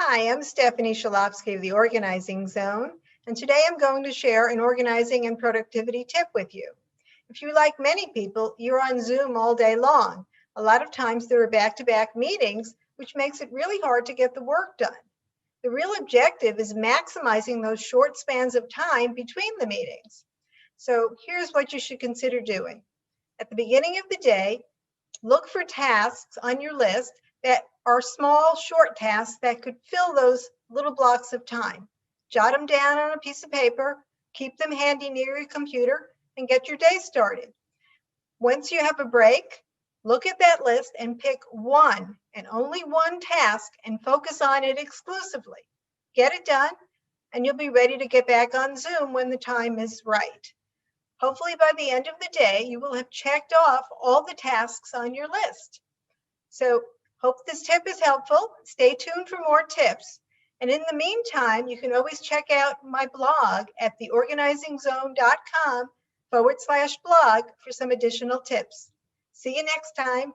Hi, I'm Stephanie Shalofsky of the Organizing Zone, and today I'm going to share an organizing and productivity tip with you. If you, like many people, you're on Zoom all day long. A lot of times there are back-to-back meetings, which makes it really hard to get the work done. The real objective is maximizing those short spans of time between the meetings. So here's what you should consider doing. At the beginning of the day, look for tasks on your list that are small, short tasks that could fill those little blocks of time. Jot them down on a piece of paper, keep them handy near your computer, and get your day started. Once you have a break, look at that list and pick one and only one task and focus on it exclusively. Get it done, and you'll be ready to get back on Zoom when the time is right. Hopefully by the end of the day, you will have checked off all the tasks on your list. So hope this tip is helpful. Stay tuned for more tips. And in the meantime, you can always check out my blog at theorganizingzone.com/blog for some additional tips. See you next time.